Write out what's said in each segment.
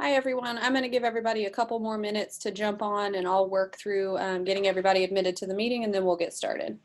Hi, everyone. I'm going to give everybody a couple more minutes to jump on and I'll work through getting everybody admitted to the meeting and then we'll get started.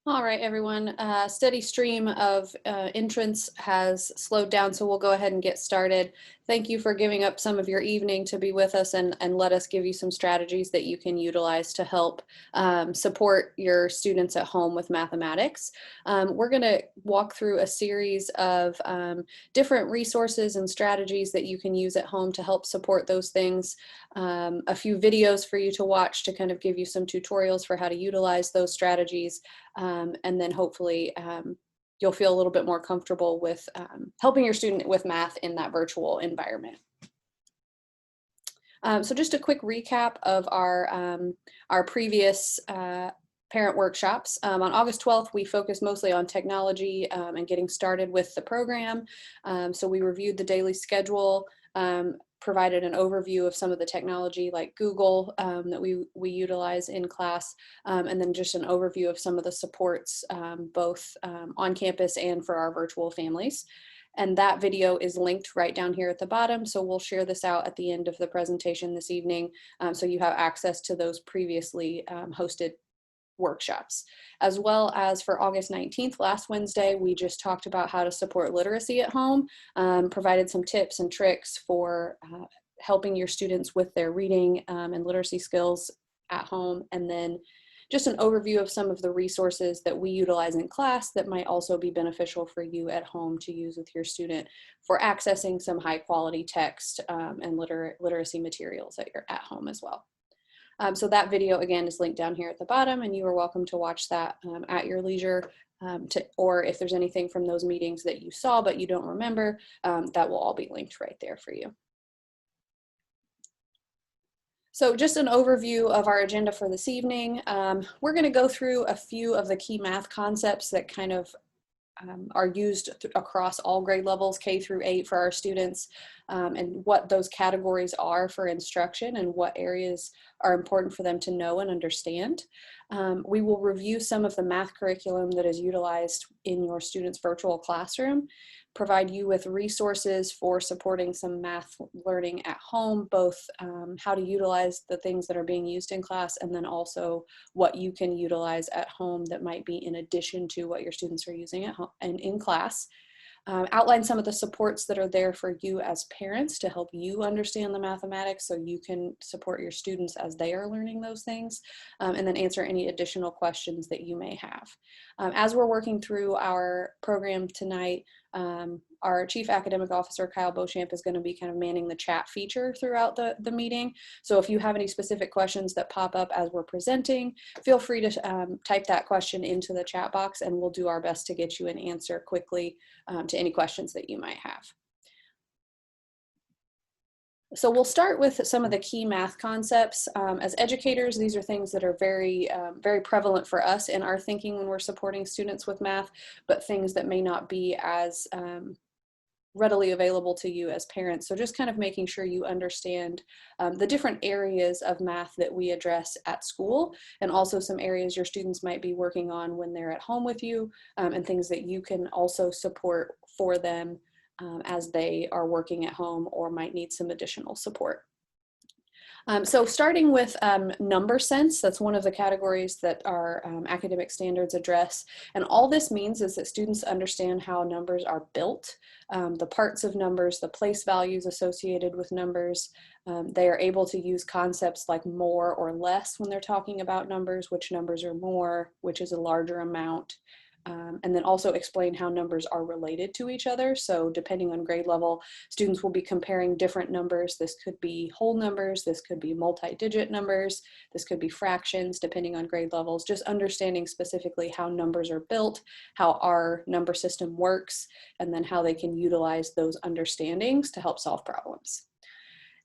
All right, everyone. Steady stream of entrants has slowed down, so we'll go ahead and get started. Thank you for giving up some of your evening to be with us and let us give you some strategies that you can utilize to help support your students at home with mathematics. We're going to walk through a series of different resources and strategies that you can use at home to help support those things. A few videos for you to watch to kind of give you some tutorials for how to utilize those strategies. And then hopefully you'll feel a little bit more comfortable with helping your student with math in that virtual environment. So just a quick recap of our previous parent workshops. On August 12th, we focused mostly on technology and getting started with the program. So we reviewed the daily schedule, provided an overview of some of the technology like Google that we utilize in class, and then just an overview of some of the supports both on campus and for our virtual families. And that video is linked right down here at the bottom. So we'll share this out at the end of the presentation this evening. So you have access to those previously hosted workshops. As well as for August 19th, last Wednesday, we just talked about how to support literacy at home, provided some tips and tricks for helping your students with their reading and literacy skills at home. And then just an overview of some of the resources that we utilize in class that might also be beneficial for you at home to use with your student for accessing some high quality text and literacy materials at your at home as well. So that video again is linked down here at the bottom and you are welcome to watch that at your leisure or if there's anything from those meetings that you saw but you don't remember, that will all be linked right there for you. So just an overview of our agenda for this evening. We're going to go through a few of the key math concepts that kind of are used across all grade levels, K through 8 for our students, and what those categories are for instruction and what areas are important for them to know and understand. We will review some of the math curriculum that is utilized in your students' virtual classroom, provide you with resources for supporting some math learning at home, both how to utilize the things that are being used in class and then also what you can utilize at home that might be in addition to what your students are using at home and in class. Outline some of the supports that are there for you as parents to help you understand the mathematics so you can support your students as they are learning those things, and then answer any additional questions that you may have. As we're working through our program tonight, our Chief Academic Officer, Kyle Beauchamp, is going to be kind of manning the chat feature throughout the meeting. So if you have any specific questions that pop up as we're presenting, feel free to type that question into the chat box and we'll do our best to get you an answer quickly to any questions that you might have. So we'll start with some of the key math concepts. As educators, these are things that are very prevalent for us in our thinking when we're supporting students with math, but things that may not be as readily available to you as parents. So just kind of making sure you understand the different areas of math that we address at school, and also some areas your students might be working on when they're at home with you, and things that you can also support for them as they are working at home or might need some additional support. So starting with number sense, that's one of the categories that our academic standards address. And all this means is that students understand how numbers are built, the parts of numbers, the place values associated with numbers. They are able to use concepts like more or less when they're talking about numbers, which numbers are more, which is a larger amount. And then also explain how numbers are related to each other. So depending on grade level, students will be comparing different numbers. This could be whole numbers, this could be multi-digit numbers, this could be fractions, depending on grade levels, just understanding specifically how numbers are built, how our number system works, and then how they can utilize those understandings to help solve problems.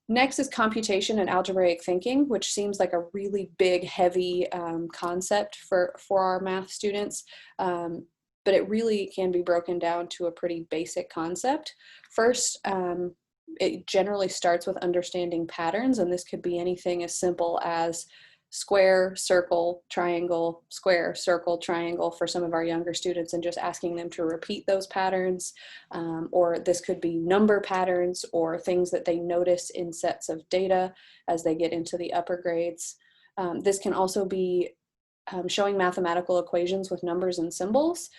Next is computation and algebraic thinking, which seems like a really big, heavy concept for our math students, but it really can be broken down to a pretty basic concept. First, it generally starts with understanding patterns, and this could be anything as simple as square, circle, triangle, square, circle, triangle for some of our younger students, and just asking them to repeat those patterns. Or this could be number patterns or things that they notice in sets of data as they get into the upper grades. This can also be showing mathematical equations with numbers and symbols.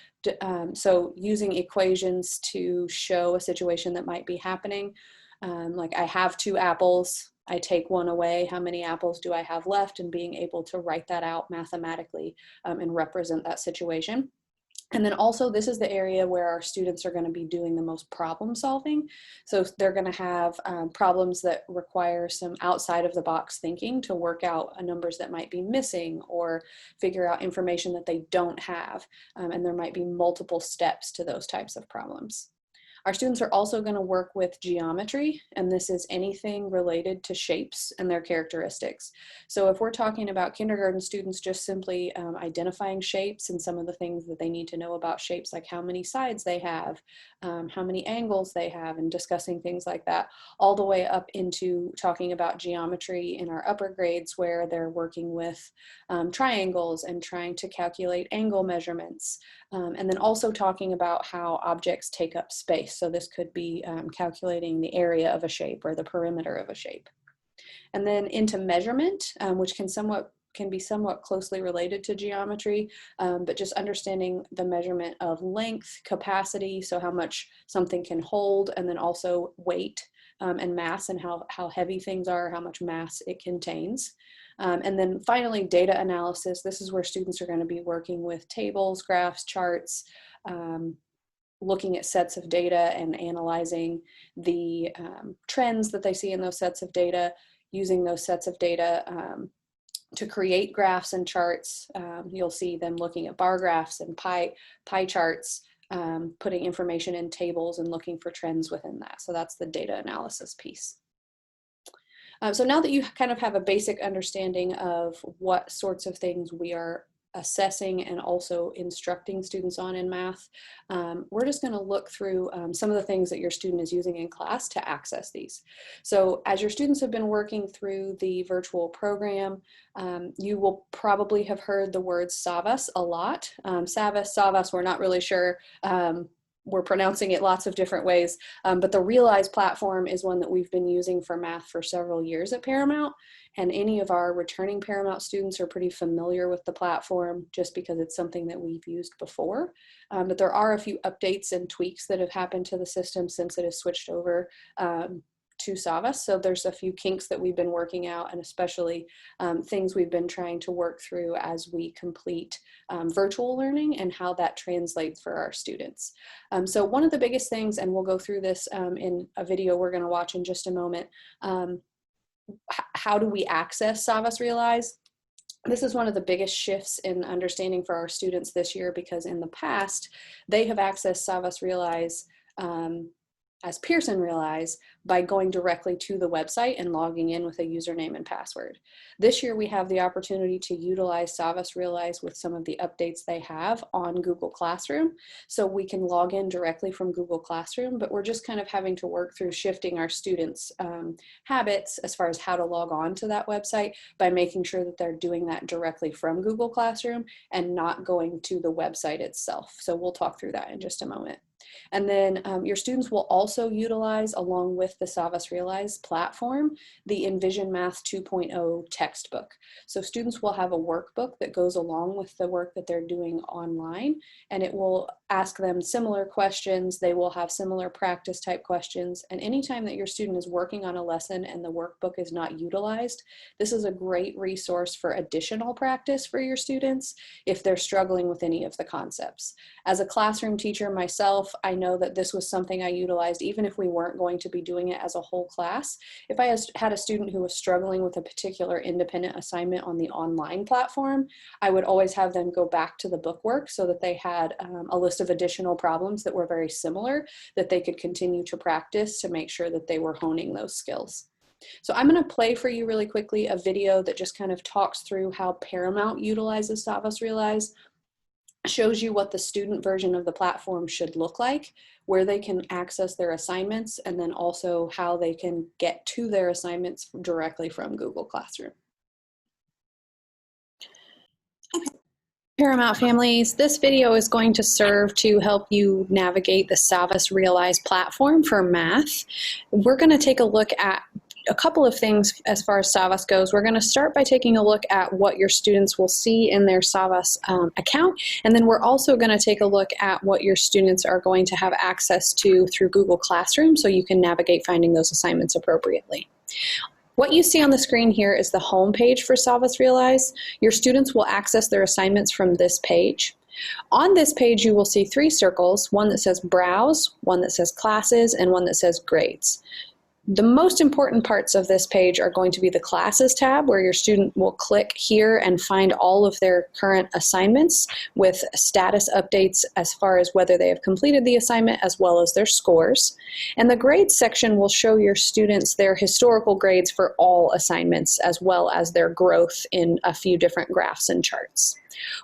So using equations to show a situation that might be happening. Like I have 2 apples, I take 1 away, how many apples do I have left, and being able to write that out mathematically and represent that situation. And then also this is the area where our students are going to be doing the most problem solving. So they're going to have problems that require some outside of the box thinking to work out numbers that might be missing or figure out information that they don't have. And there might be multiple steps to those types of problems. Our students are also going to work with geometry, and this is anything related to shapes and their characteristics. So if we're talking about kindergarten students just simply identifying shapes and some of the things that they need to know about shapes, like how many sides they have, how many angles they have, and discussing things like that, all the way up into talking about geometry in our upper grades where they're working with triangles and trying to calculate angle measurements. And then also talking about how objects take up space. So this could be calculating the area of a shape or the perimeter of a shape. And then into measurement, which can be somewhat closely related to geometry, but just understanding the measurement of length, capacity, so how much something can hold, and then also weight and mass and how heavy things are, how much mass it contains. And then finally, data analysis. This is where students are going to be working with tables, graphs, charts, looking at sets of data and analyzing the trends that they see in those sets of data, using those sets of data to create graphs and charts. You'll see them looking at bar graphs and pie charts, putting information in tables and looking for trends within that. So that's the data analysis piece. So now that you kind of have a basic understanding of what sorts of things we are assessing and also instructing students on in math, we're just going to look through some of the things that your student is using in class to access these. So as your students have been working through the virtual program, you will probably have heard the word Savas a lot. Savas, we're not really sure. We're pronouncing it lots of different ways, but the Realize platform is one that we've been using for math for several years at Paramount, and any of our returning Paramount students are pretty familiar with the platform just because it's something that we've used before. But there are a few updates and tweaks that have happened to the system since it has switched over to Savas. So there's a few kinks that we've been working out, and especially things we've been trying to work through as we complete virtual learning and how that translates for our students. So one of the biggest things, and we'll go through this in a video we're going to watch in just a moment, how do we access Savas Realize? This is one of the biggest shifts in understanding for our students this year, because in the past, they have accessed Savas Realize as Pearson Realize by going directly to the website and logging in with a username and password. This year we have the opportunity to utilize Savas Realize with some of the updates they have on Google Classroom. So we can log in directly from Google Classroom, but we're just kind of having to work through shifting our students' habits as far as how to log on to that website by making sure that they're doing that directly from Google Classroom and not going to the website itself. So we'll talk through that in just a moment. And then your students will also utilize, along with the Savas Realize platform, the Envision Math 2.0 textbook. So students will have a workbook that goes along with the work that they're doing online, and it will ask them similar questions. They will have similar practice type questions. And anytime that your student is working on a lesson and the workbook is not utilized, this is a great resource for additional practice for your students if they're struggling with any of the concepts. As a classroom teacher myself, I know that this was something I utilized even if we weren't going to be doing it as a whole class. If I had a student who was struggling with a particular independent assignment on the online platform, I would always have them go back to the bookwork so that they had a list of additional problems that were very similar that they could continue to practice to make sure that they were honing those skills. So I'm going to play for you really quickly a video that just kind of talks through how Paramount utilizes Savas Realize, shows you what the student version of the platform should look like, where they can access their assignments, and then also how they can get to their assignments directly from Google Classroom. Paramount families, this video is going to serve to help you navigate the Savas Realize platform for math. We're going to take a look at a couple of things as far as Savas goes. We're going to start by taking a look at what your students will see in their Savas account, and then we're also going to take a look at what your students are going to have access to through Google Classroom so you can navigate finding those assignments appropriately. What you see on the screen here is the home page for Savas Realize. Your students will access their assignments from this page. On this page, you will see three circles, one that says Browse, one that says Classes, and one that says Grades. The most important parts of this page are going to be the Classes tab, where your student will click here and find all of their current assignments with status updates as far as whether they have completed the assignment as well as their scores. And the Grades section will show your students their historical grades for all assignments as well as their growth in a few different graphs and charts.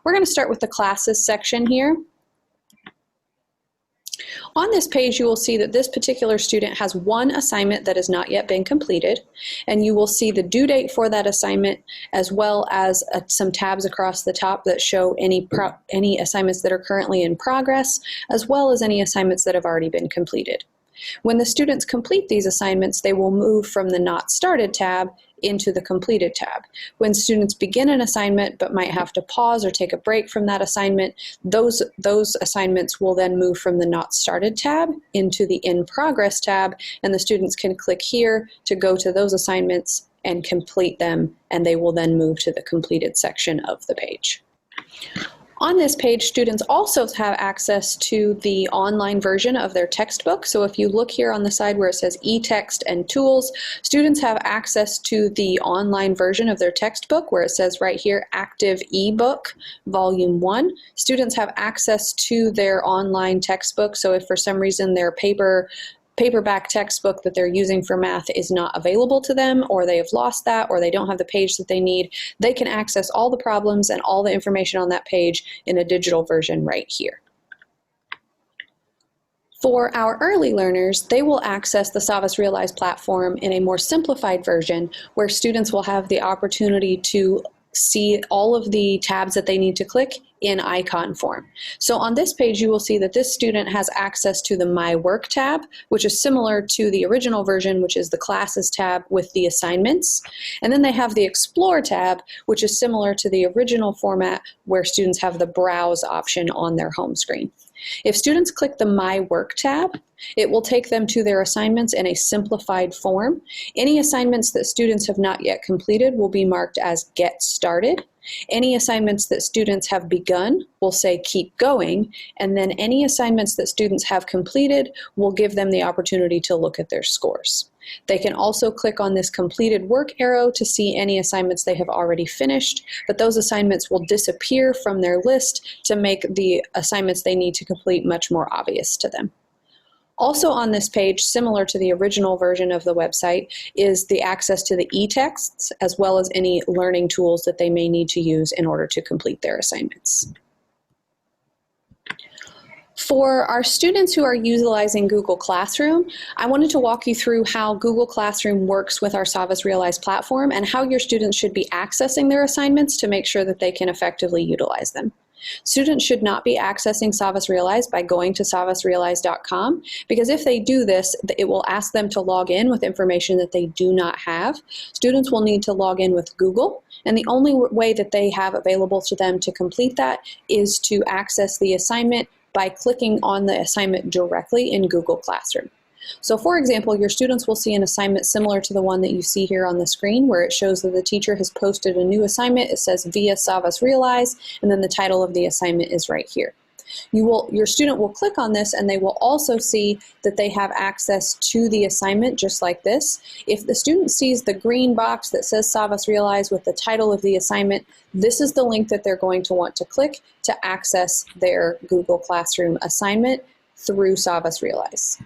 We're going to start with the Classes section here. On this page, you will see that this particular student has one assignment that has not yet been completed, and you will see the due date for that assignment as well as some tabs across the top that show any assignments that are currently in progress, as well as any assignments that have already been completed. When the students complete these assignments, they will move from the Not Started tab into the Completed tab. When students begin an assignment but might have to pause or take a break from that assignment, those assignments will then move from the Not Started tab into the In Progress tab, and the students can click here to go to those assignments and complete them, and they will then move to the Completed section of the page. On this page, students also have access to the online version of their textbook. So if you look here on the side where it says e-text and tools, students have access to the online version of their textbook where it says right here, Active eBook, Volume 1. Students have access to their online textbook. So if for some reason their paperback textbook that they're using for math is not available to them, or they have lost that, or they don't have the page that they need, they can access all the problems and all the information on that page in a digital version right here. For our early learners, they will access the Savas Realize platform in a more simplified version where students will have the opportunity to see all of the tabs that they need to click in icon form. So on this page, you will see that this student has access to the My Work tab, which is similar to the original version, which is the Classes tab with the assignments. And then they have the Explore tab, which is similar to the original format where students have the Browse option on their home screen. If students click the My Work tab, it will take them to their assignments in a simplified form. Any assignments that students have not yet completed will be marked as Get Started. Any assignments that students have begun will say Keep Going, and then any assignments that students have completed will give them the opportunity to look at their scores. They can also click on this completed work arrow to see any assignments they have already finished, but those assignments will disappear from their list to make the assignments they need to complete much more obvious to them. Also on this page, similar to the original version of the website, is the access to the e-texts as well as any learning tools that they may need to use in order to complete their assignments. For our students who are utilizing Google Classroom, I wanted to walk you through how Google Classroom works with our Savas Realize platform and how your students should be accessing their assignments to make sure that they can effectively utilize them. Students should not be accessing Savas Realize by going to savasrealize.com, because if they do this, it will ask them to log in with information that they do not have. Students will need to log in with Google, and the only way that they have available to them to complete that is to access the assignment by clicking on the assignment directly in Google Classroom. So for example, your students will see an assignment similar to the one that you see here on the screen, where it shows that the teacher has posted a new assignment. It says via Savas Realize, and then the title of the assignment is right here. Your student will click on this, and they will also see that they have access to the assignment just like this. If the student sees the green box that says Savas Realize with the title of the assignment, this is the link that they're going to want to click to access their Google Classroom assignment through Savas Realize.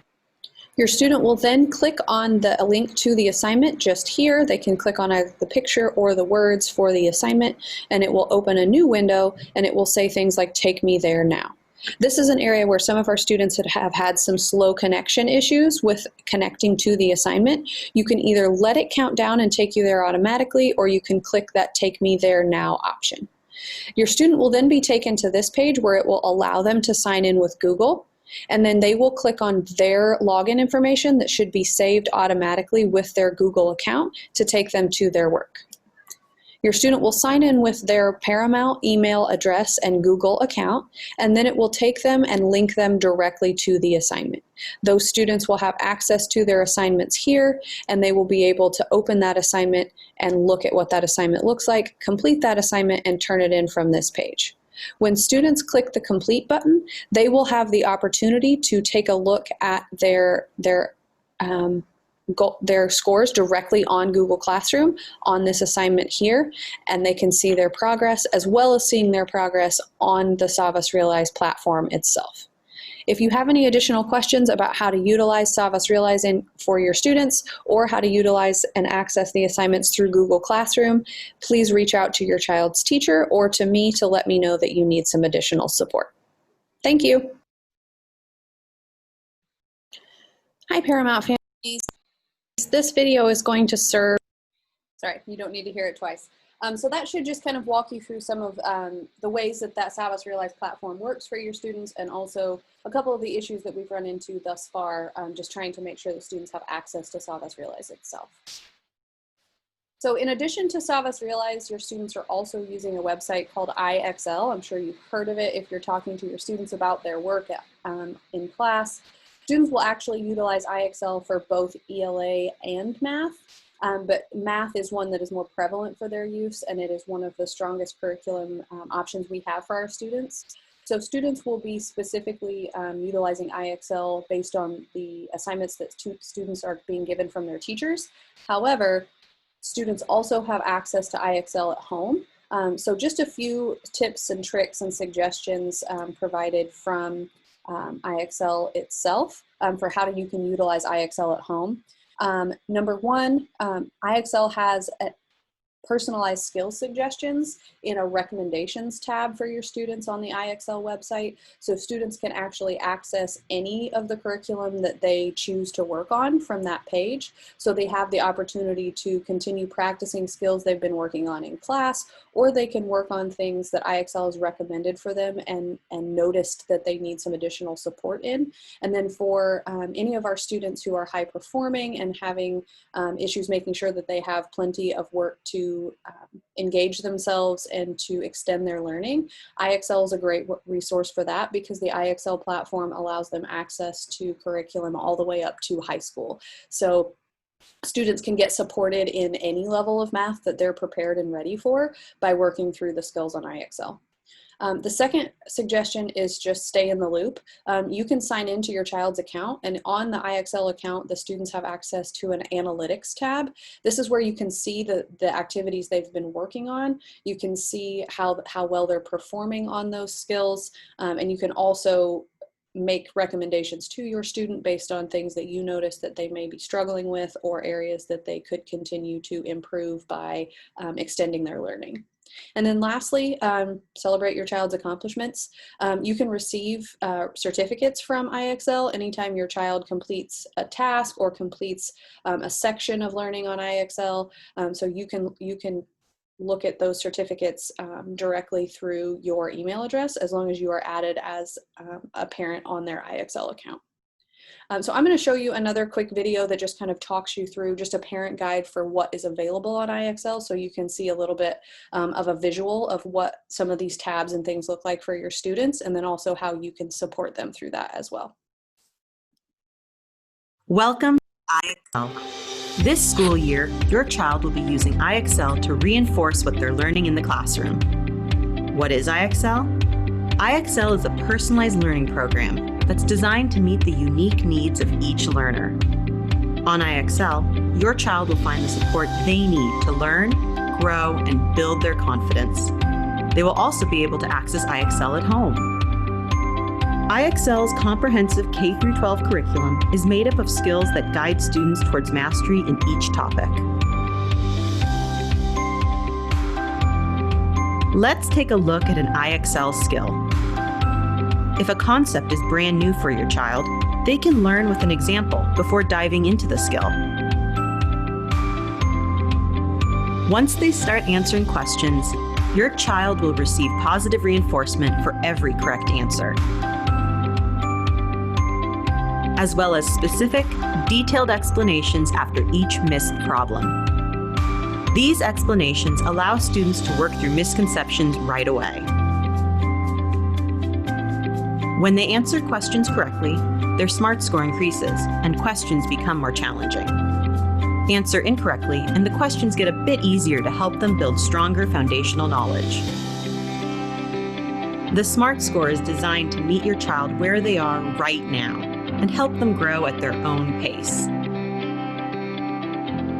Your student will then click on a link to the assignment just here. They can click on either the picture or the words for the assignment, and it will open a new window, and it will say things like, "Take me there now." This is an area where some of our students have had some slow connection issues with connecting to the assignment. You can either let it count down and take you there automatically, or you can click that "Take me there now" option. Your student will then be taken to this page where it will allow them to sign in with Google, and then they will click on their login information that should be saved automatically with their Google account to take them to their work. Your student will sign in with their Paramount email address and Google account, and then it will take them and link them directly to the assignment. Those students will have access to their assignments here, and they will be able to open that assignment and look at what that assignment looks like, complete that assignment, and turn it in from this page. When students click the complete button, they will have the opportunity to take a look at their scores directly on Google Classroom on this assignment here, and they can see their progress as well as seeing their progress on the Savas Realize platform itself. If you have any additional questions about how to utilize Savas Realize for your students, or how to utilize and access the assignments through Google Classroom, please reach out to your child's teacher or to me to let me know that you need some additional support. Thank you. Hi, Paramount families. This video is going to serve, sorry, you don't need to hear it twice. So that should just kind of walk you through some of the ways that Savas Realize platform works for your students, and also a couple of the issues that we've run into thus far, just trying to make sure the students have access to Savas Realize itself. So in addition to Savas Realize, your students are also using a website called IXL. I'm sure you've heard of it if you're talking to your students about their work in class. Students will actually utilize IXL for both ELA and math. But math is one that is more prevalent for their use, and it is one of the strongest curriculum options we have for our students. So students will be specifically utilizing IXL based on the assignments that students are being given from their teachers. However, students also have access to IXL at home. So just a few tips and tricks and suggestions provided from IXL itself for how you can utilize IXL at home. Number one, IXL has personalized skill suggestions in a recommendations tab for your students on the IXL website. So students can actually access any of the curriculum that they choose to work on from that page. So they have the opportunity to continue practicing skills they've been working on in class, or they can work on things that IXL has recommended for them and noticed that they need some additional support in. And then for any of our students who are high performing and having issues making sure that they have plenty of work to engage themselves and to extend their learning, IXL is a great resource for that, because the IXL platform allows them access to curriculum all the way up to high school. So students can get supported in any level of math that they're prepared and ready for by working through the skills on IXL. The second suggestion is just stay in the loop. You can sign into your child's account, and on the IXL account, the students have access to an analytics tab. This is where you can see the activities they've been working on. You can see how well they're performing on those skills, and you can also make recommendations to your student based on things that you notice that they may be struggling with, or areas that they could continue to improve by extending their learning. And then lastly, celebrate your child's accomplishments. You can receive certificates from IXL anytime your child completes a task or completes a section of learning on IXL. So you can look at those certificates directly through your email address, as long as you are added as a parent on their IXL account. So I'm going to show you another quick video that just kind of talks you through just a parent guide for what is available on IXL, so you can see a little bit of a visual of what some of these tabs and things look like for your students, and then also how you can support them through that as well. Welcome to IXL. This school year, your child will be using IXL to reinforce what they're learning in the classroom. What is IXL? IXL is a personalized learning program that's designed to meet the unique needs of each learner. On IXL, your child will find the support they need to learn, grow, and build their confidence. They will also be able to access IXL at home. IXL's comprehensive K-12 curriculum is made up of skills that guide students towards mastery in each topic. Let's take a look at an IXL skill. If a concept is brand new for your child, they can learn with an example before diving into the skill. Once they start answering questions, your child will receive positive reinforcement for every correct answer, as well as specific, detailed explanations after each missed problem. These explanations allow students to work through misconceptions right away. When they answer questions correctly, their SMART score increases and questions become more challenging. Answer incorrectly, and the questions get a bit easier to help them build stronger foundational knowledge. The SMART score is designed to meet your child where they are right now and help them grow at their own pace.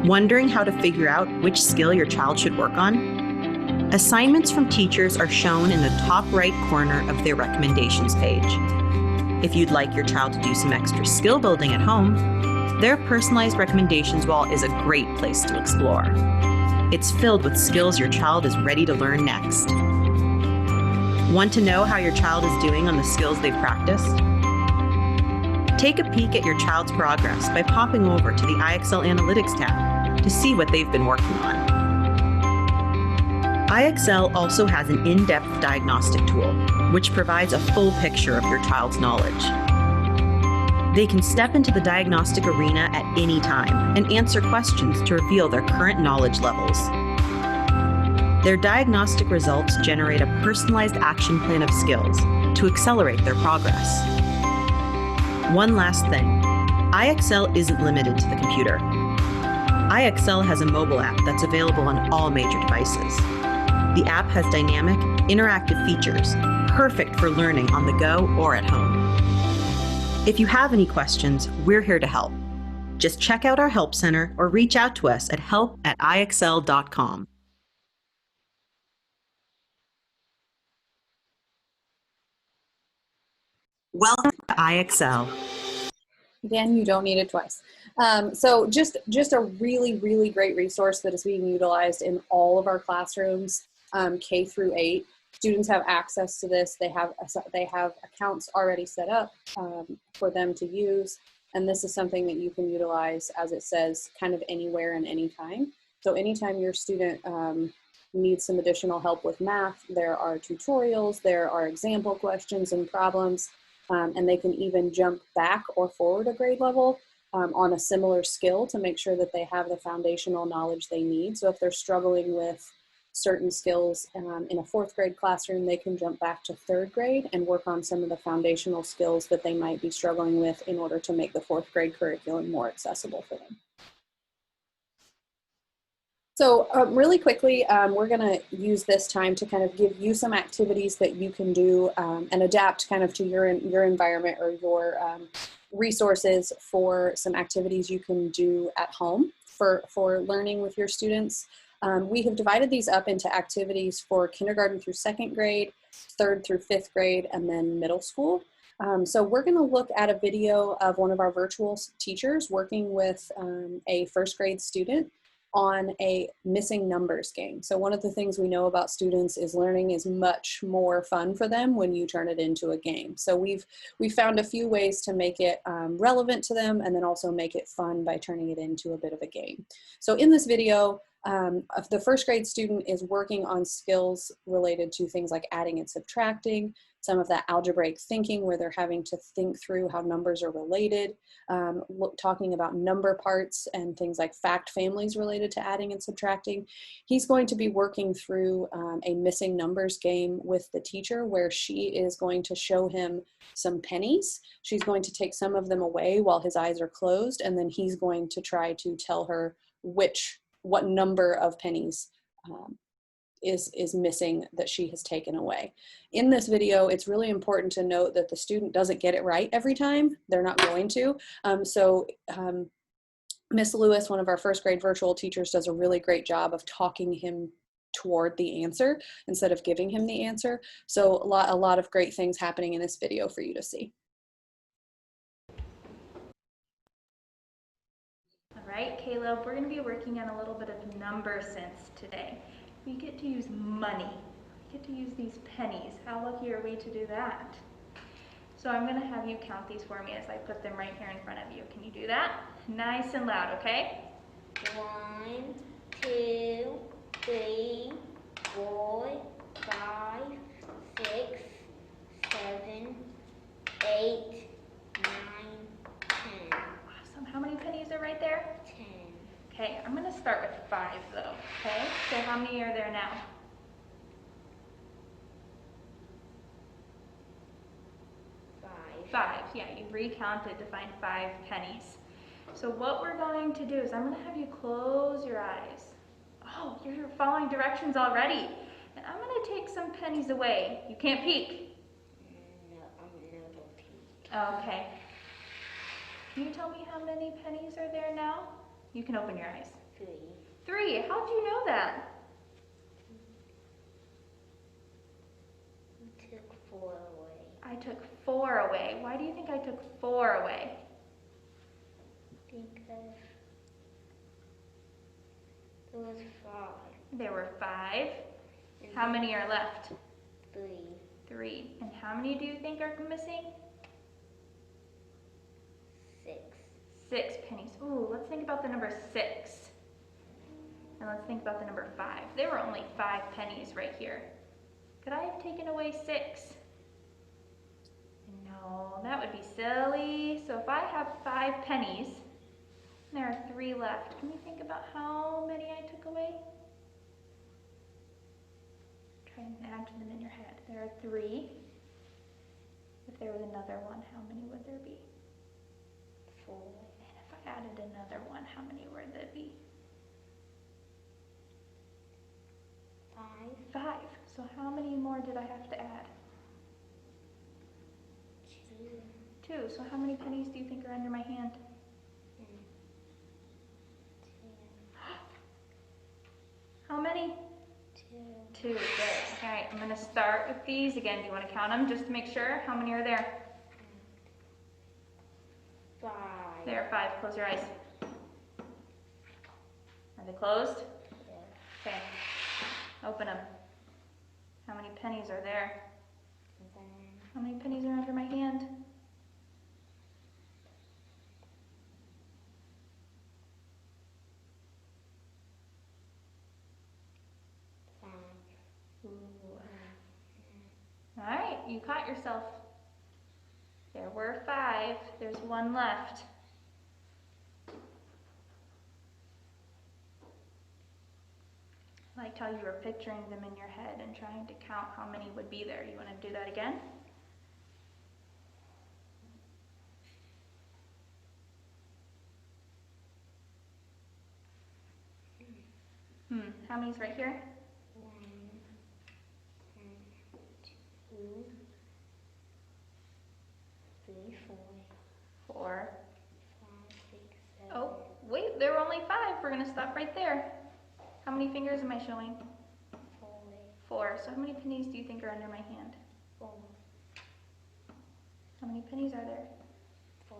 Wondering how to figure out which skill your child should work on? Assignments from teachers are shown in the top right corner of their recommendations page. If you'd like your child to do some extra skill building at home, their personalized recommendations wall is a great place to explore. It's filled with skills your child is ready to learn next. Want to know how your child is doing on the skills they've practiced? Take a peek at your child's progress by popping over to the IXL Analytics tab to see what they've been working on. IXL also has an in-depth diagnostic tool, which provides a full picture of your child's knowledge. They can step into the diagnostic arena at any time and answer questions to reveal their current knowledge levels. Their diagnostic results generate a personalized action plan of skills to accelerate their progress. One last thing, IXL isn't limited to the computer. IXL has a mobile app that's available on all major devices. The app has dynamic, interactive features, perfect for learning on the go or at home. If you have any questions, we're here to help. Just check out our Help Center or reach out to us at help@ixl.com. Welcome to IXL. Again, you don't need it twice. So just a really, really great resource that is being utilized in all of our classrooms, K through 8. Students have access to this. They have accounts already set up for them to use. And this is something that you can utilize, as it says, kind of anywhere and anytime. So anytime your student needs some additional help with math, there are tutorials, there are example questions and problems. And they can even jump back or forward a grade level on a similar skill to make sure that they have the foundational knowledge they need. So if they're struggling with certain skills in a 4th grade classroom, they can jump back to 3rd grade and work on some of the foundational skills that they might be struggling with in order to make the 4th grade curriculum more accessible for them. So really quickly, we're going to use this time to kind of give you some activities that you can do and adapt kind of to your environment or your resources for some activities you can do at home for learning with your students. We have divided these up into activities for kindergarten through 2nd grade, 3rd through 5th grade, and then middle school. So we're going to look at a video of one of our virtual teachers working with a first grade student on a missing numbers game. So one of the things we know about students is learning is much more fun for them when you turn it into a game. So we've found a few ways to make it relevant to them and then also make it fun by turning it into a bit of a game. So in this video, the first grade student is working on skills related to things like adding and subtracting, some of that algebraic thinking where they're having to think through how numbers are related, talking about number parts and things like fact families related to adding and subtracting. He's going to be working through a missing numbers game with the teacher where she is going to show him some pennies. She's going to take some of them away while his eyes are closed, and then he's going to try to tell her what number of pennies is missing that she has taken away. In this video, it's really important to note that the student doesn't get it right every time. They're not going to. Miss Lewis, one of our first grade virtual teachers, does a really great job of talking him toward the answer instead of giving him the answer. So a lot of great things happening in this video for you to see. All right, Caleb, we're going to be working on a little bit of number sense today. We get to use money. We get to use these pennies. How lucky are we to do that? So I'm going to have you count these for me as I put them right here in front of you. Can you do that? Nice and loud, okay? 1, 2, 3, 4, 5, 6, 7, 8, 9, 10. Awesome. How many pennies are right there? 10. Okay, I'm going to start with 5 though, okay? So how many are there now? 5. 5. Yeah, you recounted to find 5 pennies. So what we're going to do is I'm going to have you close your eyes. Oh, you're following directions already. And I'm going to take some pennies away. You can't peek. No, I'm never peek. Okay. Can you tell me how many pennies are there now? You can open your eyes. 3. 3. How do you know that? You took 4 away. I took 4 away. Why do you think I took 4 away? Because there was 5. There were 5. How many are left? 3. 3. And how many do you think are missing? 6. 6 pennies. Ooh, let's think about the number 6. And let's think about the number 5. There were only 5 pennies right here. Could I have taken away 6? No, that would be silly. So if I have 5 pennies, and there are 3 left, can we think about how many I took away? Try and imagine them in your head. There are 3. If there was another one, how many would there be? 4. And if I added another one, how many would there be? 5. 5. So how many more did I have to add? 2. 2. So how many pennies do you think are under my hand? 10. How many? 2. 2. Good. All right, I'm going to start with these again. Do you want to count them just to make sure? How many are there? 5. There are 5. Close your eyes. Are they closed? Yeah. Okay. Open them. How many pennies are there? 1. How many pennies are under my hand? 5. Ooh. All right, you caught yourself. There were 5. There's 1 left. I liked how you were picturing them in your head and trying to count how many would be there. You want to do that again? How many's right here? 1, 2, 3, 4, 4. 5, 6, 7. Oh, wait, there were only 5. We're going to stop right there. How many fingers am I showing? 4. 4. So how many pennies do you think are under my hand? 4. How many pennies are there? 4.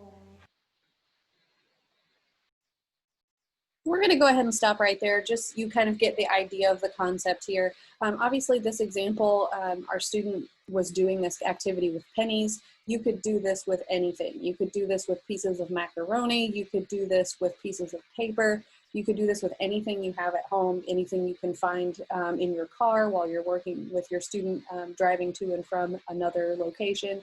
We're going to go ahead and stop right there. Just you kind of get the idea of the concept here. Obviously, this example, our student was doing this activity with pennies. You could do this with anything. You could do this with pieces of macaroni. You could do this with pieces of paper. You could do this with anything you have at home, anything you can find in your car while you're working with your student driving to and from another location.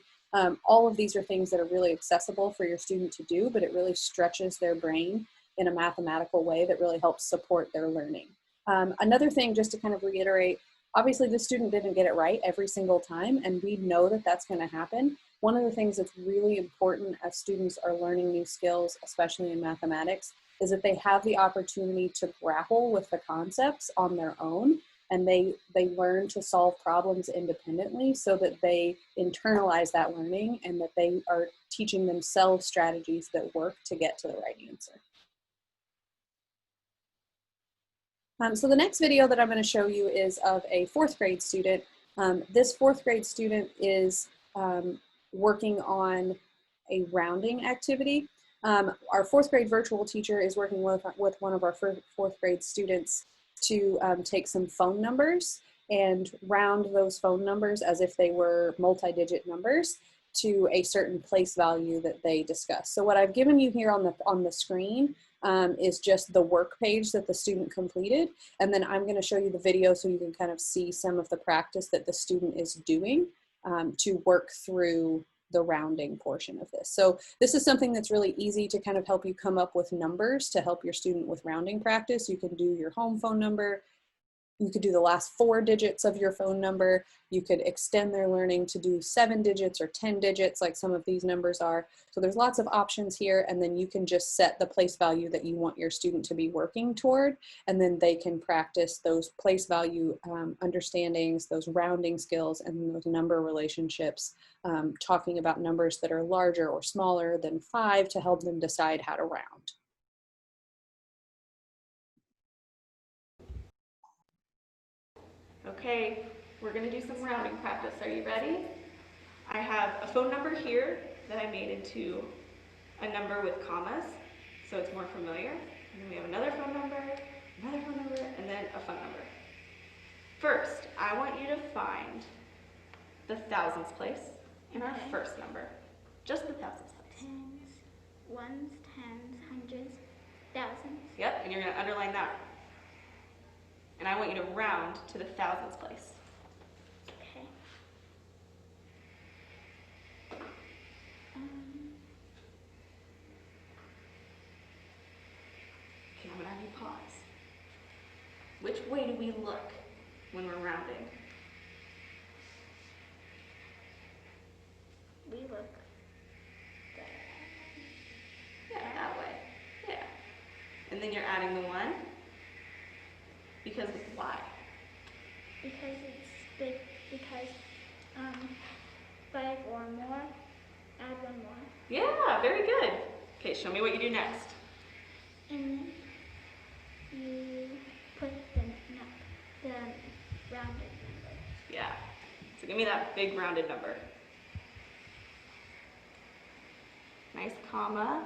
All of these are things that are really accessible for your student to do, but it really stretches their brain in a mathematical way that really helps support their learning. Another thing, just to kind of reiterate, obviously the student didn't get it right every single time, and we know that that's going to happen. One of the things that's really important as students are learning new skills, especially in mathematics, is that they have the opportunity to grapple with the concepts on their own, and they learn to solve problems independently so that they internalize that learning and that they are teaching themselves strategies that work to get to the right answer. So the next video that I'm going to show you is of a 4th grade student. This 4th grade student is working on a rounding activity. Our 4th grade virtual teacher is working with one of our 4th grade students to take some phone numbers and round those phone numbers as if they were multi-digit numbers to a certain place value that they discuss. So what I've given you here on the screen is just the work page that the student completed. And then I'm going to show you the video so you can kind of see some of the practice that the student is doing to work through the rounding portion of this. So this is something that's really easy to kind of help you come up with numbers to help your student with rounding practice. You can do your home phone number. You could do the last 4 digits of your phone number. You could extend their learning to do 7 digits or 10 digits like some of these numbers are. So there's lots of options here, and then you can just set the place value that you want your student to be working toward, and then they can practice those place value understandings, those rounding skills, and those number relationships, talking about numbers that are larger or smaller than 5 to help them decide how to round. Okay, we're gonna do some rounding practice. Are you ready? I have a phone number here that I made into a number with commas, so it's more familiar. And then we have another phone number, and then a phone number. First, I want you to find the thousands place in our first number. Just the thousands place. Tens, ones, tens, hundreds, thousands. Yep, and you're gonna underline that. And I want you to round to the thousands place. Okay. Okay, I'm gonna have you pause. Which way do we look when we're rounding? We look Yeah, that way. Yeah. And then you're adding the 1. Because why? because it's big. Because 5 or more. Add 1 more. Yeah, very good. Okay, show me what you do next. And then you put the rounded number. Yeah. So give me that big rounded number. Nice comma.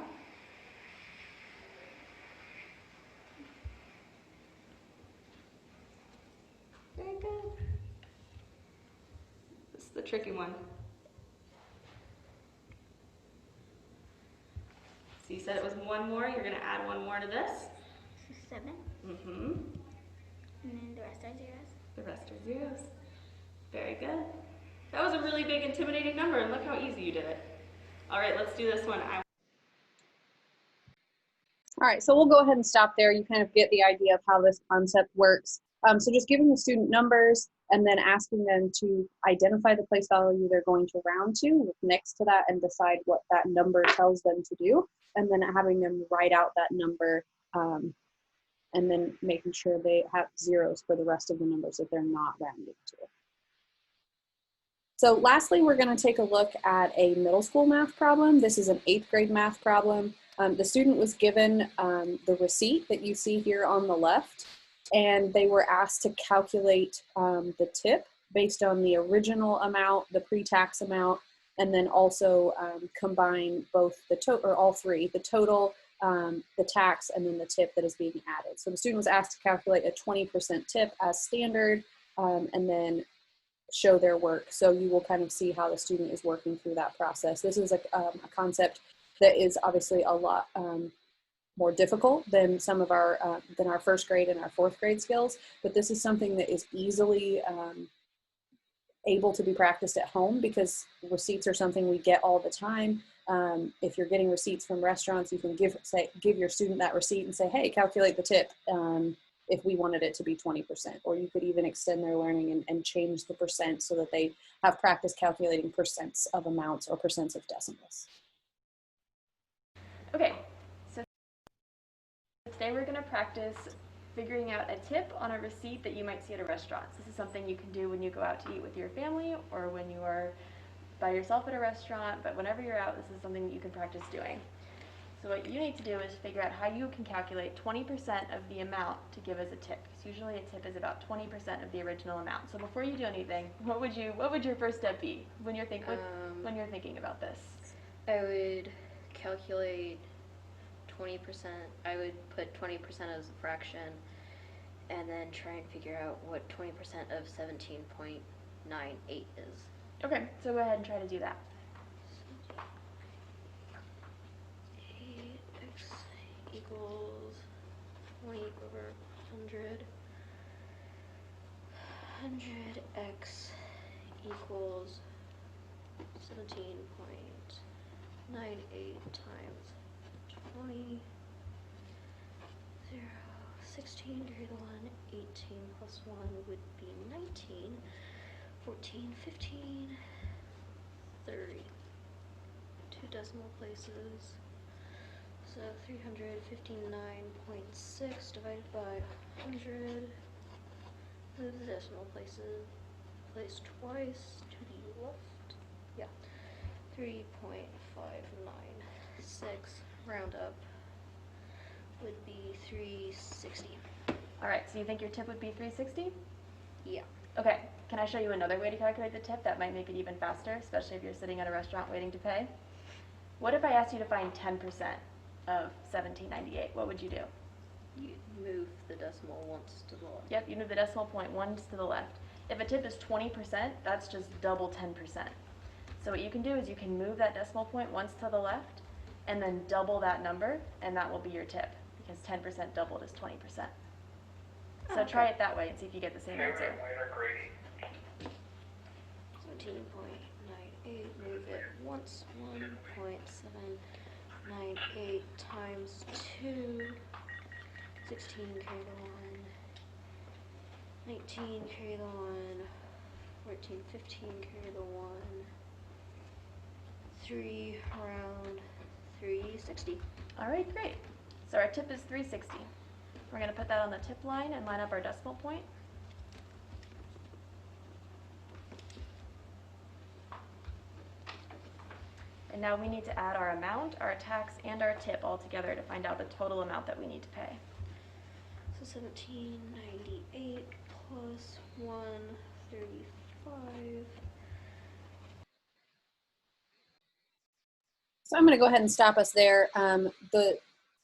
Very good. This is the tricky one. So you said it was 1 more. You're going to add 1 more to this. So 7. Mm-hmm. And then the rest are zeros. The rest are zeros. Very good. That was a really big, intimidating number, and look how easy you did it. All right, let's do this one. All right, so we'll go ahead and stop there. You kind of get the idea of how this concept works. So just giving the student numbers and then asking them to identify the place value they're going to round to, look next to that and decide what that number tells them to do, and then having them write out that number and then making sure they have zeros for the rest of the numbers that they're not rounding to. So lastly, we're going to take a look at a middle school math problem. This is an 8th grade math problem. The student was given the receipt that you see here on the left, and they were asked to calculate the tip based on the original amount, the pre-tax amount, and then also combine both the total, or all three, the total, the tax, and then the tip that is being added. So the student was asked to calculate a 20% tip as standard, and then show their work. So you will kind of see how the student is working through that process. This is a concept that is obviously a lot more difficult than some of our first grade and our fourth grade skills, but this is something that is easily able to be practiced at home, because receipts are something we get all the time. If you're getting receipts from restaurants, you can give your student that receipt and say, hey, calculate the tip if we wanted it to be 20%. Or you could even extend their learning and change the percent so that they have practice calculating percents of amounts or percents of decimals. Okay, so today we're going to practice figuring out a tip on a receipt that you might see at a restaurant. This is something you can do when you go out to eat with your family or when you are by yourself at a restaurant, but whenever you're out, this is something that you can practice doing. So what you need to do is figure out how you can calculate 20% of the amount to give as a tip. Because usually a tip is about 20% of the original amount. So before you do anything, what would your first step be when you're thinking about this? I would calculate 20%. I would put 20% as a fraction, and then try and figure out what 20% of 17.98 is. Okay, so go ahead and try to do that. 8x equals 20 over 100. 100x equals 17.98 times 20. 0, 16 carry the 1, 18 plus 1 would be 19. 14, 15, 30. 2 decimal places. So 359.6 divided by 100. Move the decimal places. Place twice to the left. Yeah. 3.596. Round up would be 360. All right, so you think your tip would be 360? Yeah. Okay, can I show you another way to calculate the tip that might make it even faster, especially if you're sitting at a restaurant waiting to pay? What if I asked you to find 10% of 1798? What would you do? You move the decimal once to the left. Yep, you move the decimal point once to the left. If a tip is 20%, that's just double 10%. So what you can do is you can move that decimal point once to the left and then double that number, and that will be your tip, because 10% doubled is 20%. So try it that way and see if you get the same answer. 17.98, move it once, 1.798 times 2, 16 carry the 1, 19 carry the 1, 14, 15 carry the 1, 3 round 360. All right, great. So our tip is 360. We're going to put that on the tip line and line up our decimal point. And now we need to add our amount, our tax, and our tip all together to find out the total amount that we need to pay. So 1798 plus 135. So I'm going to go ahead and stop us there.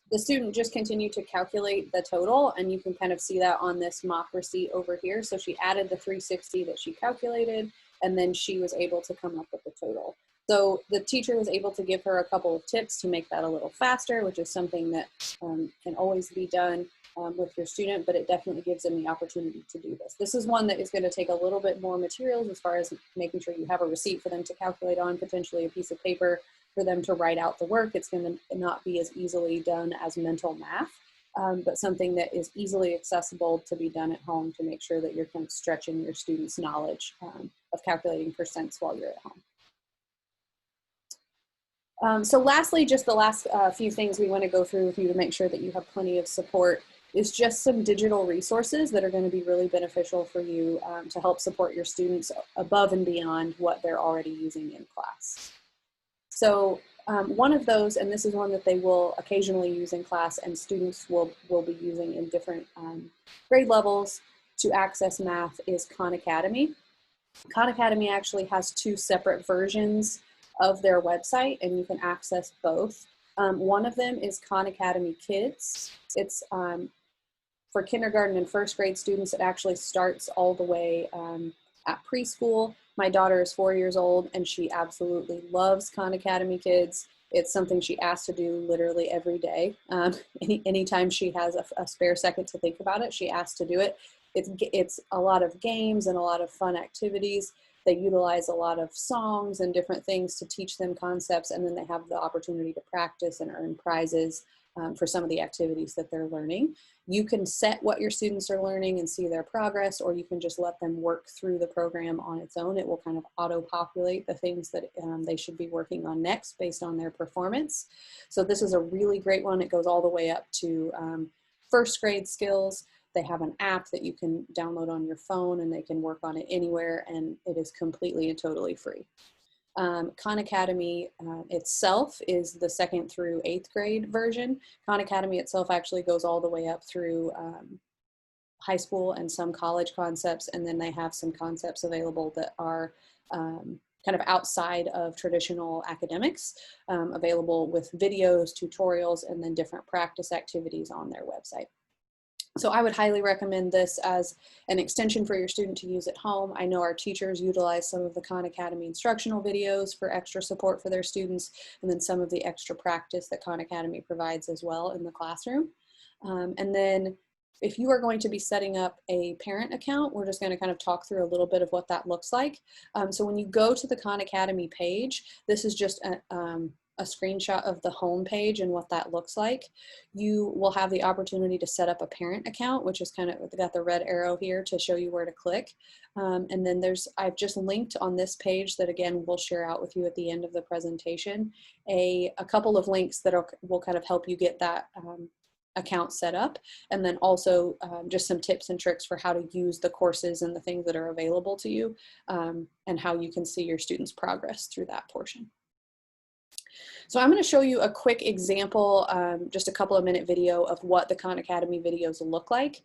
The student just continued to calculate the total, and you can kind of see that on this mock receipt over here. So she added the 360 that she calculated, and then she was able to come up with the total. So the teacher was able to give her a couple of tips to make that a little faster, which is something that can always be done with your student, but it definitely gives them the opportunity to do this. This is one that is going to take a little bit more materials as far as making sure you have a receipt for them to calculate on, potentially a piece of paper for them to write out the work. It's going to not be as easily done as mental math, but something that is easily accessible to be done at home to make sure that you're kind of stretching your students' knowledge of calculating percents while you're at home. So lastly, just the last few things we want to go through with you to make sure that you have plenty of support is just some digital resources that are going to be really beneficial for you to help support your students above and beyond what they're already using in class. So one of those, and this is one that they will occasionally use in class and students will be using in different grade levels to access math, is Khan Academy. Khan Academy actually has two separate versions of their website, and you can access both. One of them is Khan Academy Kids. It's for kindergarten and first grade students. It actually starts all the way at preschool. My daughter is 4 years old, and she absolutely loves Khan Academy Kids. It's something she asks to do literally every day. Anytime she has a spare second to think about it, she asks to do it. It's a lot of games and a lot of fun activities. They utilize a lot of songs and different things to teach them concepts, and then they have the opportunity to practice and earn prizes for some of the activities that they're learning. You can set what your students are learning and see their progress, or you can just let them work through the program on its own. It will kind of auto-populate the things that they should be working on next based on their performance. So this is a really great one. It goes all the way up to first grade skills. They have an app that you can download on your phone, and they can work on it anywhere, and it is completely and totally free. Khan Academy itself is the 2nd through 8th grade version. Khan Academy itself actually goes all the way up through high school and some college concepts, and then they have some concepts available that are kind of outside of traditional academics, available with videos, tutorials, and then different practice activities on their website. So I would highly recommend this as an extension for your student to use at home. I know our teachers utilize some of the Khan Academy instructional videos for extra support for their students, and then some of the extra practice that Khan Academy provides as well in the classroom. And then if you are going to be setting up a parent account, we're just going to kind of talk through a little bit of what that looks like. So when you go to the Khan Academy page, this is just a screenshot of the home page and what that looks like. You will have the opportunity to set up a parent account, which is kind of got the red arrow here to show you where to click. And then I've just linked on this page that, again, we'll share out with you at the end of the presentation, a couple of links that will kind of help you get that account set up. And then also just some tips and tricks for how to use the courses and the things that are available to you, and how you can see your students' progress through that portion. So I'm going to show you a quick example, just a couple of minute video of what the Khan Academy videos look like.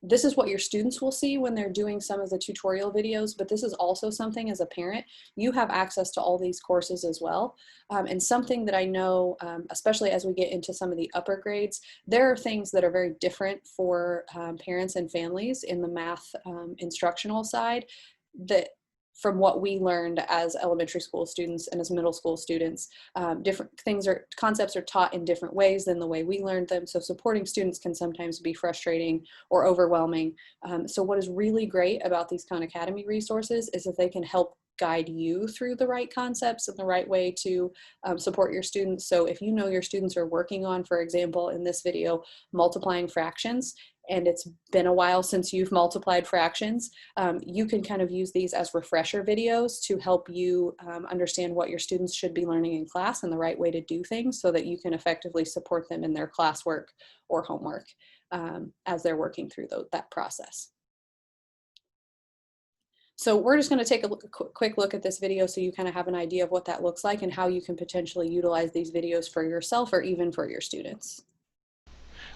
This is what your students will see when they're doing some of the tutorial videos, but this is also something as a parent, you have access to all these courses as well. And something that I know, especially as we get into some of the upper grades, there are things that are very different for parents and families in the math instructional side that, from what we learned as elementary school students and as middle school students, different concepts are taught in different ways than the way we learned them. So supporting students can sometimes be frustrating or overwhelming. So what is really great about these Khan Academy resources is that they can help guide you through the right concepts and the right way to support your students. So if you know your students are working on, for example, in this video, multiplying fractions, and it's been a while since you've multiplied fractions, you can kind of use these as refresher videos to help you understand what your students should be learning in class and the right way to do things so that you can effectively support them in their classwork or homework as they're working through that process. So we're just going to take a quick look at this video so you kind of have an idea of what that looks like and how you can potentially utilize these videos for yourself or even for your students.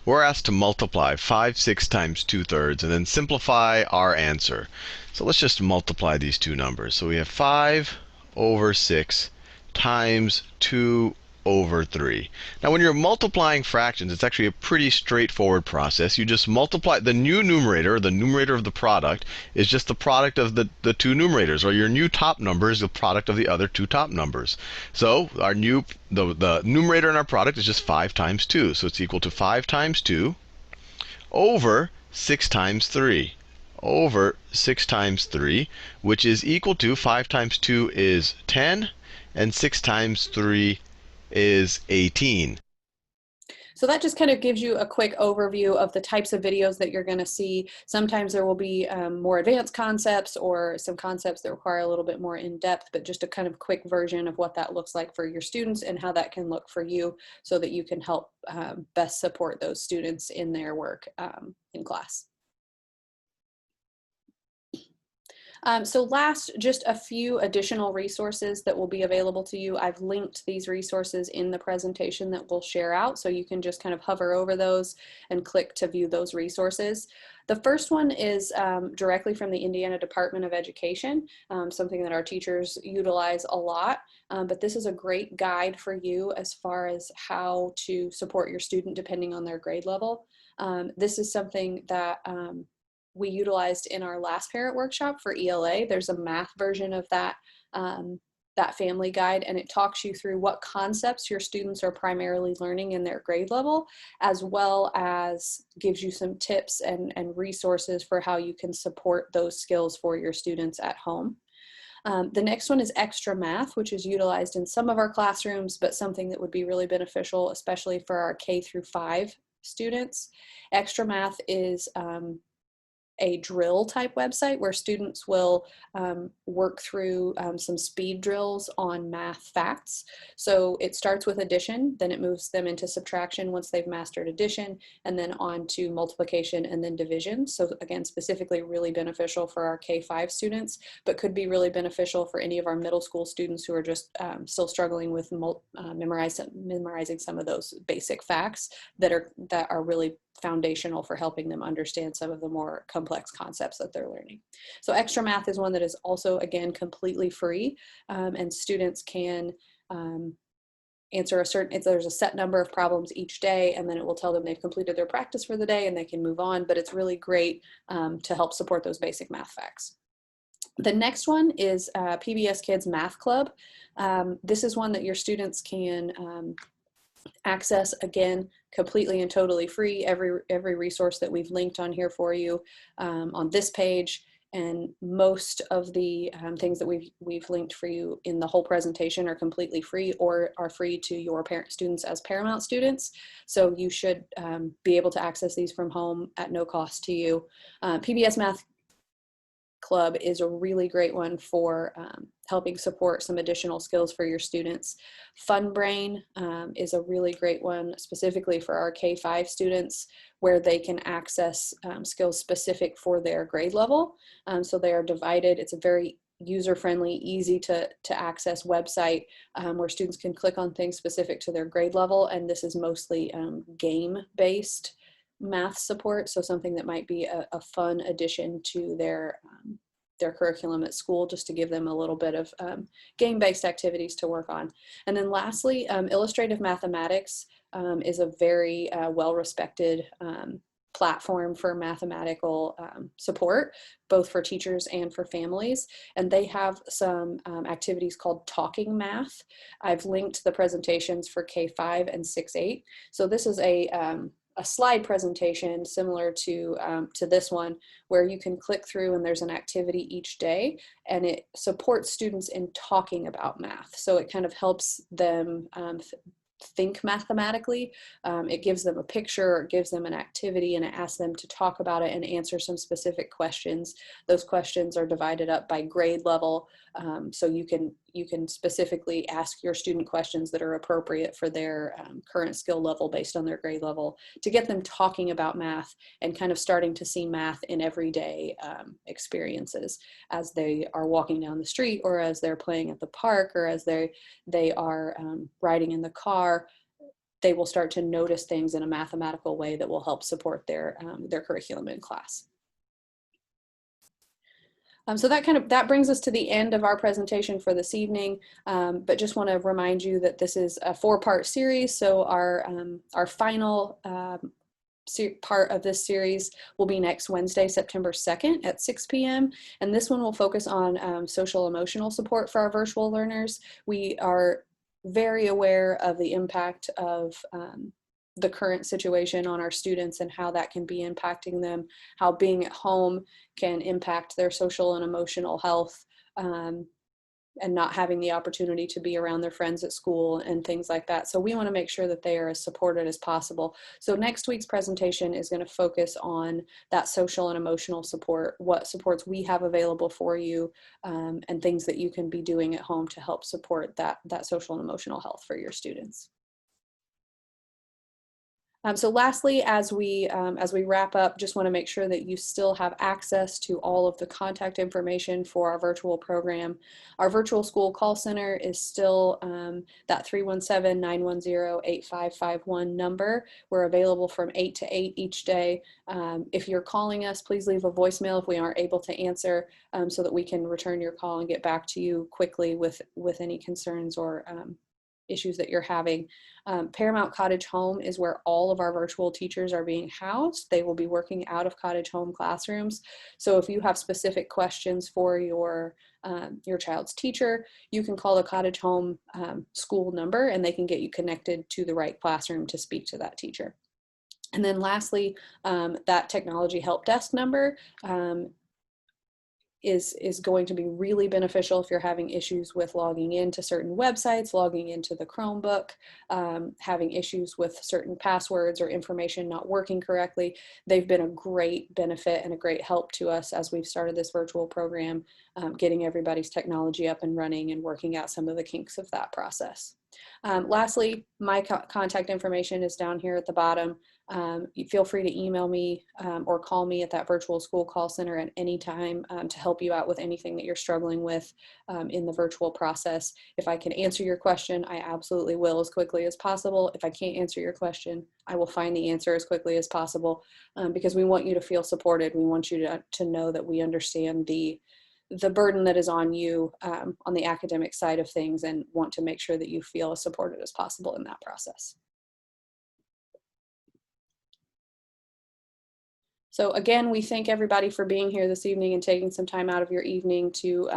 We're asked to multiply 5 6 times 2/3 and then simplify our answer. So let's just multiply these two numbers. So we have 5 over 6 times 2 over 3. Now when you're multiplying fractions, it's actually a pretty straightforward process. You just multiply the new numerator, the numerator of the product, is just the product of the two numerators, or your new top number is the product of the other two top numbers. So our the numerator in our product is just 5 times 2. So it's equal to 5 times 2 over 6 times 3. Over 6 times 3, which is equal to 5 times 2 is 10, and 6 times 3 is 18. So that just kind of gives you a quick overview of the types of videos that you're going to see. Sometimes there will be more advanced concepts or some concepts that require a little bit more in depth, but just a kind of quick version of what that looks like for your students and how that can look for you so that you can help best support those students in their work in class. So last, just a few additional resources that will be available to you. I've linked these resources in the presentation that we'll share out, so you can just kind of hover over those and click to view those resources. The first one is directly from the Indiana Department of Education, something that our teachers utilize a lot, but this is a great guide for you as far as how to support your student depending on their grade level. This is something that we utilized in our last parent workshop for ELA. There's a math version of that, that family guide, and it talks you through what concepts your students are primarily learning in their grade level, as well as gives you some tips and resources for how you can support those skills for your students at home. The next one is Extra Math, which is utilized in some of our classrooms, but something that would be really beneficial, especially for our K-5 students. Extra Math is a drill type website where students will work through some speed drills on math facts. So it starts with addition, then it moves them into subtraction once they've mastered addition, and then on to multiplication and then division. So again, specifically really beneficial for our K-5 students, but could be really beneficial for any of our middle school students who are just still struggling with memorizing some of those basic facts that are really foundational for helping them understand some of the more complex concepts that they're learning. So Extra Math is one that is also, again, completely free, and students can answer there's a set number of problems each day, and then it will tell them they've completed their practice for the day and they can move on, but it's really great to help support those basic math facts. The next one is PBS Kids Math Club. This is one that your students can access, again, completely and totally free. Every resource that we've linked on here for you on this page, and most of the things that we've linked for you in the whole presentation are completely free or are free to your students as Paramount students. So you should be able to access these from home at no cost to you. PBS Math Club is a really great one for helping support some additional skills for your students. FunBrain is a really great one specifically for our K-5 students, where they can access skills specific for their grade level. So they are divided. It's a very user-friendly, easy to access website where students can click on things specific to their grade level, and this is mostly game-based math support, so something that might be a fun addition to their curriculum at school, just to give them a little bit of game-based activities to work on. And then lastly, Illustrative Mathematics is a very well-respected platform for mathematical support, both for teachers and for families. And they have some activities called Talking Math. I've linked the presentations for K-5 and 6-8. So this is a slide presentation similar to this one, where you can click through and there's an activity each day, and it supports students in talking about math. So it kind of helps them think mathematically. It gives them a picture, or it gives them an activity, and it asks them to talk about it and answer some specific questions. Those questions are divided up by grade level, so you can specifically ask your student questions that are appropriate for their current skill level based on their grade level, to get them talking about math and kind of starting to see math in everyday experiences as they are walking down the street, or as they're playing at the park, or as they are riding in the car. They will start to notice things in a mathematical way that will help support their curriculum in class. So that brings us to the end of our presentation for this evening, but just want to remind you that this is a 4-part series. So our final part of this series will be next Wednesday, September 2nd at 6 p.m. And this one will focus on social emotional support for our virtual learners. We are very aware of the impact of the current situation on our students and how that can be impacting them, how being at home can impact their social and emotional health, and not having the opportunity to be around their friends at school and things like that. So we want to make sure that they are as supported as possible. So next week's presentation is going to focus on that social and emotional support, what supports we have available for you, and things that you can be doing at home to help support that social and emotional health for your students. So lastly, as we wrap up, just want to make sure that you still have access to all of the contact information for our virtual program. Our virtual school call center is still that 317-910-8551 number. We're available from 8 to 8 each day. If you're calling us, please leave a voicemail if we aren't able to answer, so that we can return your call and get back to you quickly with any concerns or issues that you're having. Paramount Cottage Home is where all of our virtual teachers are being housed. They will be working out of Cottage Home classrooms. So if you have specific questions for your child's teacher, you can call the Cottage Home school number and they can get you connected to the right classroom to speak to that teacher. And then lastly, that technology help desk number is going to be really beneficial if you're having issues with logging into certain websites, logging into the Chromebook, having issues with certain passwords or information not working correctly. They've been a great benefit and a great help to us as we've started this virtual program, getting everybody's technology up and running and working out some of the kinks of that process. Lastly, my contact information is down here at the bottom. You feel free to email me or call me at that virtual school call center at any time to help you out with anything that you're struggling with in the virtual process. If I can answer your question, I absolutely will as quickly as possible. If I can't answer your question, I will find the answer as quickly as possible because we want you to feel supported. We want you to know that we understand the burden that is on you on the academic side of things and want to make sure that you feel as supported as possible in that process. So again, we thank everybody for being here this evening and taking some time out of your evening to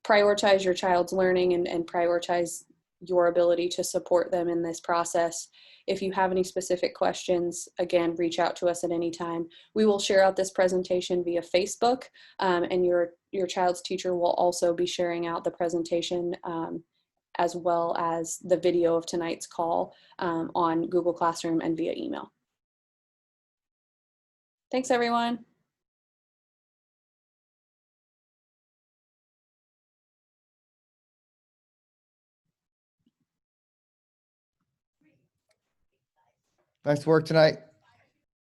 prioritize your child's learning and prioritize your ability to support them in this process. If you have any specific questions, again, reach out to us at any time. We will share out this presentation via Facebook, and your child's teacher will also be sharing out the presentation as well as the video of tonight's call on Google Classroom and via email. Thanks, everyone. Nice work tonight.